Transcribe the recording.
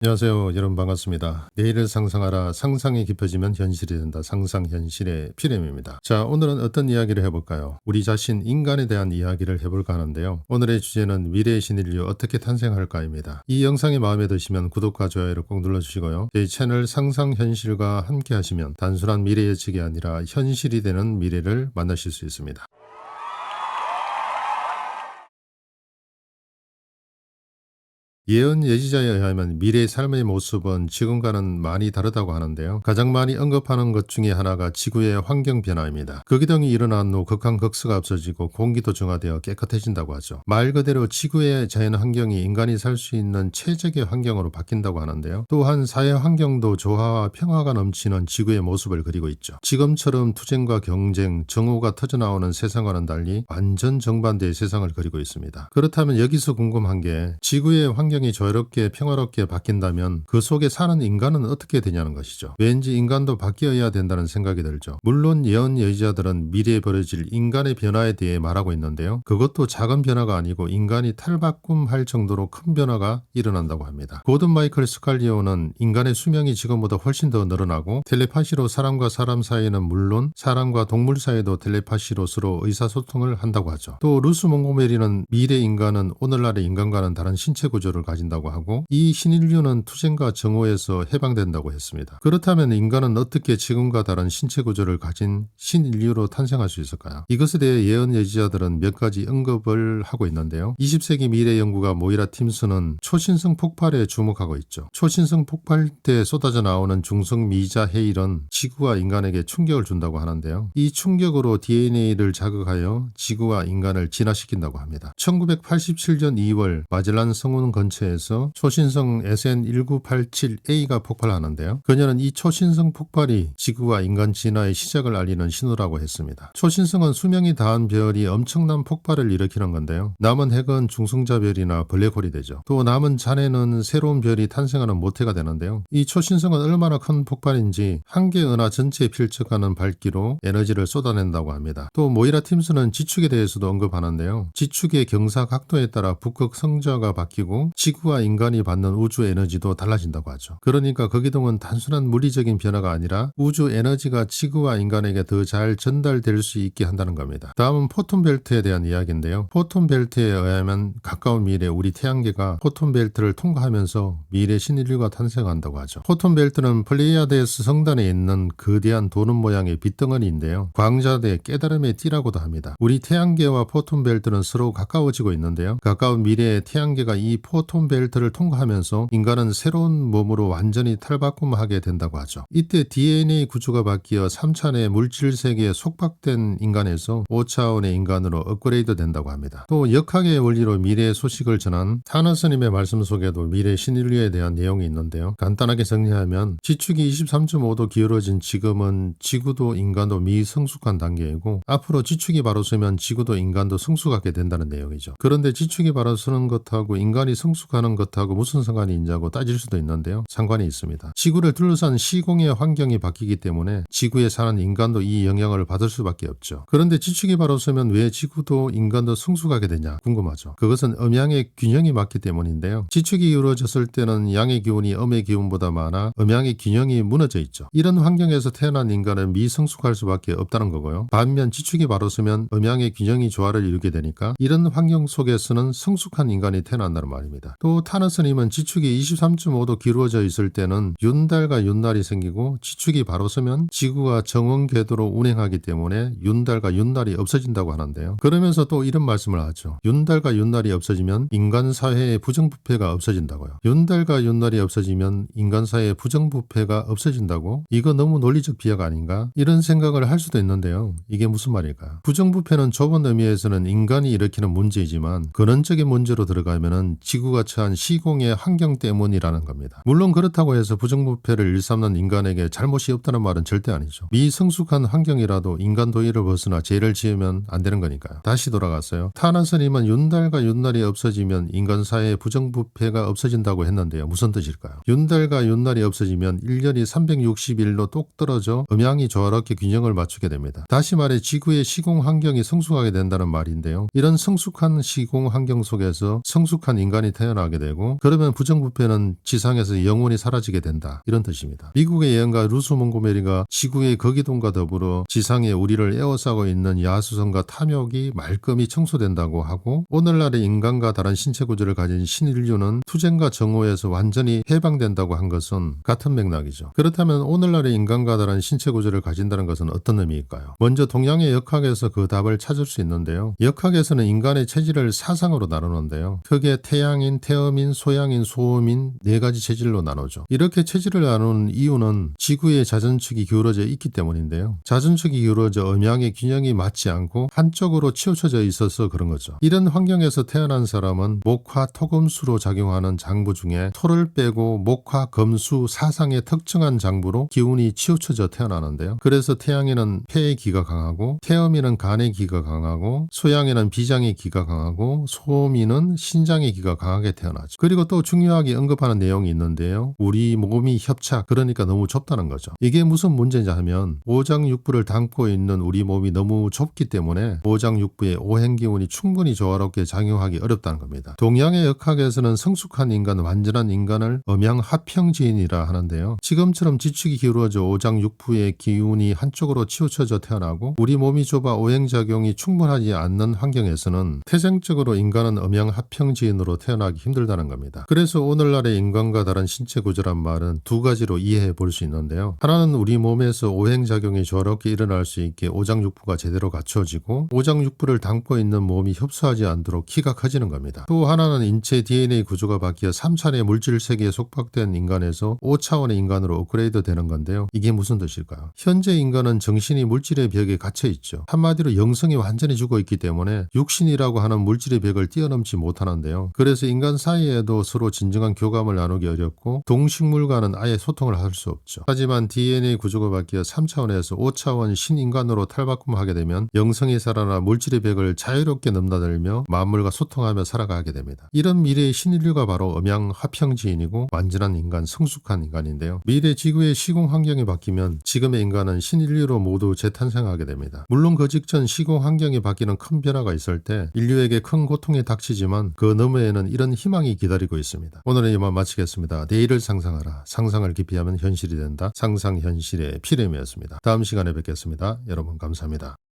안녕하세요. 여러분 반갑습니다. 내일을 상상하라. 상상이 깊어지면 현실이 된다. 상상현실의 피렘입니다. 자, 오늘은 어떤 이야기를 해볼까요? 우리 자신 인간에 대한 이야기를 해볼까 하는데요. 오늘의 주제는 미래의 신인류 어떻게 탄생할까입니다. 이 영상이 마음에 드시면 구독과 좋아요를 꼭 눌러주시고요. 저희 채널 상상현실과 함께 하시면 단순한 미래 예측이 아니라 현실이 되는 미래를 만나실 수 있습니다. 예언 예지자에 의하면 미래의 삶의 모습은 지금과는 많이 다르다고 하는데요. 가장 많이 언급하는 것 중에 하나가 지구의 환경 변화입니다. 극이동이 일어난 후 극한극수가 없어지고 공기도 정화되어 깨끗해진다고 하죠. 말 그대로 지구의 자연 환경이 인간이 살 수 있는 최적의 환경으로 바뀐다고 하는데요. 또한 사회 환경도 조화와 평화가 넘치는 지구의 모습을 그리고 있죠. 지금처럼 투쟁과 경쟁, 정오가 터져나오는 세상과는 달리 완전 정반대의 세상을 그리고 있습니다. 그렇다면 여기서 궁금한 게 지구의 환경이 조화롭게 평화롭게 바뀐다면 그 속에 사는 인간은 어떻게 되냐는 것이죠. 왠지 인간도 바뀌어야 된다는 생각이 들죠. 물론 예언 예지자들은 미래에 벌어질 인간의 변화에 대해 말하고 있는데요. 그것도 작은 변화가 아니고 인간이 탈바꿈할 정도로 큰 변화가 일어난다고 합니다. 고든 마이클 스칼리오는 인간의 수명이 지금보다 훨씬 더 늘어나고 텔레파시로 사람과 사람 사이에는 물론 사람과 동물 사이에도 텔레파시로 서로 의사소통을 한다고 하죠. 또 루스 몽고메리는 미래 인간은 오늘날의 인간과는 다른 신체 구조를 가진다고 하고 이 신인류는 투쟁과 정오에서 해방된다고 했습니다. 그렇다면 인간은 어떻게 지금과 다른 신체 구조를 가진 신인류로 탄생할 수 있을까요? 이것에 대해 예언 예지자들은 몇 가지 언급을 하고 있는데요. 20세기 미래 연구가 모이라 팀스는 초신성 폭발에 주목하고 있죠. 초신성 폭발 때 쏟아져 나오는 중성 미자 해일은 지구와 인간에게 충격을 준다고 하는데요. 이 충격으로 DNA를 자극하여 지구와 인간을 진화시킨다고 합니다. 1987년 2월 마젤란 성운 근처에서 초신성 SN1987A가 폭발하는데요. 그녀는 이 초신성 폭발이 지구와 인간 진화의 시작을 알리는 신호라고 했습니다. 초신성은 수명이 다한 별이 엄청난 폭발을 일으키는 건데요. 남은 핵은 중성자별이나 블랙홀이 되죠. 또 남은 잔해는 새로운 별이 탄생하는 모태가 되는데요. 이 초신성은 얼마나 큰 폭발인지 한 개 은하 전체에 필적하는 밝기로 에너지를 쏟아낸다고 합니다. 또 모이라 팀스는 지축에 대해서도 언급하는데요. 지축의 경사 각도에 따라 북극 성자가 바뀌고 지구와 인간이 받는 우주 에너지도 달라진다고 하죠. 그러니까 거기동은 단순한 물리적인 변화가 아니라 우주 에너지가 지구와 인간에게 더 잘 전달될 수 있게 한다는 겁니다. 다음은 포톤 벨트에 대한 이야기인데요. 포톤 벨트에 의하면 가까운 미래 우리 태양계가 포톤 벨트를 통과하면서 미래 신인류가 탄생한다고 하죠. 포톤 벨트는 플레이아데스 성단에 있는 거대한 도는 모양의 빗덩어리인데요. 광자대 깨달음의 띠라고도 합니다. 우리 태양계와 포톤 벨트는 서로 가까워지고 있는데요. 가까운 미래에 태양계가 이 포톤 벨트를 통과하면서 인간은 새로운 몸으로 완전히 탈바꿈하게 된다고 하죠. 이때 DNA 구조가 바뀌어 3차원의 물질 세계에 속박된 인간에서 5차원의 인간으로 업그레이드 된다고 합니다. 또 역학의 원리로 미래의 소식을 전한 타너스님의 말씀 속에도 미래 신인류에 대한 내용이 있는데요. 간단하게 정리하면 지축이 23.5도 기울어진 지금은 지구도 인간도 미성숙한 단계이고 앞으로 지축이 바로 서면 지구도 인간도 성숙하게 된다는 내용이죠. 그런데 지축이 바로 서는 것하고 인간이 성숙하는 것하고 무슨 상관이 있냐고 따질 수도 있는데요. 상관이 있습니다. 지구를 둘러싼 시공의 환경이 바뀌기 때문에 지구에 사는 인간도 이 영향을 받을 수밖에 없죠. 그런데 지축이 바로 서면 왜 지구도 인간도 성숙하게 되냐 궁금하죠. 그것은 음양의 균형이 맞기 때문인데요. 지축이 이루어졌을 때는 양의 기운이 음의 기운보다 많아 음양의 균형이 무너져 있죠. 이런 환경에서 태어난 인간은 미성숙할 수밖에 없다는 거고요. 반면 지축이 바로 서면 음양의 균형이 조화를 이루게 되니까 이런 환경 속에서는 성숙한 인간이 태어난다는 말입니다. 또 타너스님은 지축이 23.5도 기울어져 있을 때는 윤달과 윤날이 생기고 지축이 바로 서면 지구가 정원 궤도로 운행하기 때문에 윤달과 윤날이 없어진다고 하는데요. 그러면서 또 이런 말씀을 하죠. 윤달과 윤날이 없어지면 인간 사회의 부정부패가 없어진다고요. 윤달과 윤날이 없어지면 인간 사회의 부정부패가 없어진다고? 이거 너무 논리적 비약 아닌가? 이런 생각을 할 수도 있는데요. 이게 무슨 말일까요? 부정부패는 좁은 의미에서는 인간이 일으키는 문제이지만 근원적인 문제로 들어가면은 지구가 처한 시공의 환경 때문이라는 겁니다. 물론 그렇다고 해서 부정부패를 일삼는 인간에게 잘못이 없다는 말은 절대 아니죠. 미성숙한 환경이라도 인간 도의를 벗어나 죄를 지으면 안 되는 거니까요. 다시 돌아갔어요. 타나스님은 윤달과 윤날이 없어지면 인간 사회의 부정부패가 없어진다고 했는데요. 무슨 뜻일까요? 윤달과 윤날이 없어지면 1년이 360일로 똑 떨어져 음양이 조화롭게 균형을 맞추게 됩니다. 다시 말해 지구의 시공 환경이 성숙하게 된다는 말인데요. 이런 성숙한 시공 환경 속에서 성숙한 인간이 태어나 태어나게 되고 그러면 부정부패는 지상에서 영원히 사라지게 된다. 이런 뜻입니다. 미국의 예언가 루스 몽고메리가 지구의 거기동과 더불어 지상에 우리를 에워싸고 있는 야수성과 탐욕이 말끔히 청소된다고 하고 오늘날의 인간과 다른 신체 구조를 가진 신인류는 투쟁과 정오에서 완전히 해방된다고 한 것은 같은 맥락이죠. 그렇다면 오늘날의 인간과 다른 신체 구조를 가진다는 것은 어떤 의미일까요? 먼저 동양의 역학에서 그 답을 찾을 수 있는데요. 역학에서는 인간의 체질을 사상으로 나누는데요. 크게 태양인, 태음인, 소양인, 소음인 네 가지 체질로 나누죠. 이렇게 체질을 나누는 이유는 지구의 자전축이 기울어져 있기 때문인데요. 자전축이 기울어져 음양의 균형이 맞지 않고 한쪽으로 치우쳐져 있어서 그런 거죠. 이런 환경에서 태어난 사람은 목화, 토금수로 작용하는 장부 중에 토를 빼고 목화, 금수, 사상의 특정한 장부로 기운이 치우쳐져 태어나는데요. 그래서 태양에는 폐의 기가 강하고 태음에는 간의 기가 강하고 소양에는 비장의 기가 강하고 소음에는 신장의 기가 강하게 태어나죠. 그리고 또 중요하게 언급하는 내용이 있는데요. 우리 몸이 협착, 그러니까 너무 좁다는 거죠. 이게 무슨 문제냐 하면 오장육부를 담고 있는 우리 몸이 너무 좁기 때문에 오장육부의 오행기운이 충분히 조화롭게 작용하기 어렵다는 겁니다. 동양의 역학에서는 성숙한 인간, 완전한 인간을 음양합평지인이라 하는데요. 지금처럼 지축이 기울어져 오장육부의 기운이 한쪽으로 치우쳐져 태어나고 우리 몸이 좁아 오행작용이 충분하지 않는 환경에서는 태생적으로 인간은 음양합평지인으로 태어나기 힘들다는 겁니다. 그래서 오늘날의 인간과 다른 신체 구조란 말은 두 가지로 이해해 볼 수 있는데요. 하나는 우리 몸에서 오행작용이 조화롭게 일어날 수 있게 오장육부가 제대로 갖춰지고 오장육부를 담고 있는 몸이 흡수하지 않도록 키가 커지는 겁니다. 또 하나는 인체 DNA 구조가 바뀌어 3차원의 물질 세계에 속박된 인간에서 5차원의 인간으로 업그레이드 되는 건데요. 이게 무슨 뜻일까요? 현재 인간은 정신이 물질의 벽에 갇혀 있죠. 한마디로 영성이 완전히 죽어 있기 때문에 육신이라고 하는 물질의 벽을 뛰어넘지 못하는데요. 그래서 인간 사이에도 서로 진정한 교감을 나누기 어렵고 동식물과는 아예 소통을 할 수 없죠. 하지만 DNA 구조가 바뀌어 3차원에서 5차원 신인간으로 탈바꿈하게 되면 영성이 살아나 물질의 벽을 자유롭게 넘나들며 만물과 소통하며 살아가게 됩니다. 이런 미래의 신인류가 바로 음양화평지인이고 완전한 인간, 성숙한 인간인데요. 미래 지구의 시공 환경이 바뀌면 지금의 인간은 신인류로 모두 재탄생하게 됩니다. 물론 그 직전 시공 환경이 바뀌는 큰 변화가 있을 때 인류에게 큰 고통이 닥치지만 그 너머에는 이런 희망이 기다리고 있습니다. 오늘은 이만 마치겠습니다. 내일을 상상하라. 상상을 깊이 하면 현실이 된다. 상상현실의 피렘이었습니다. 다음 시간에 뵙겠습니다. 여러분 감사합니다.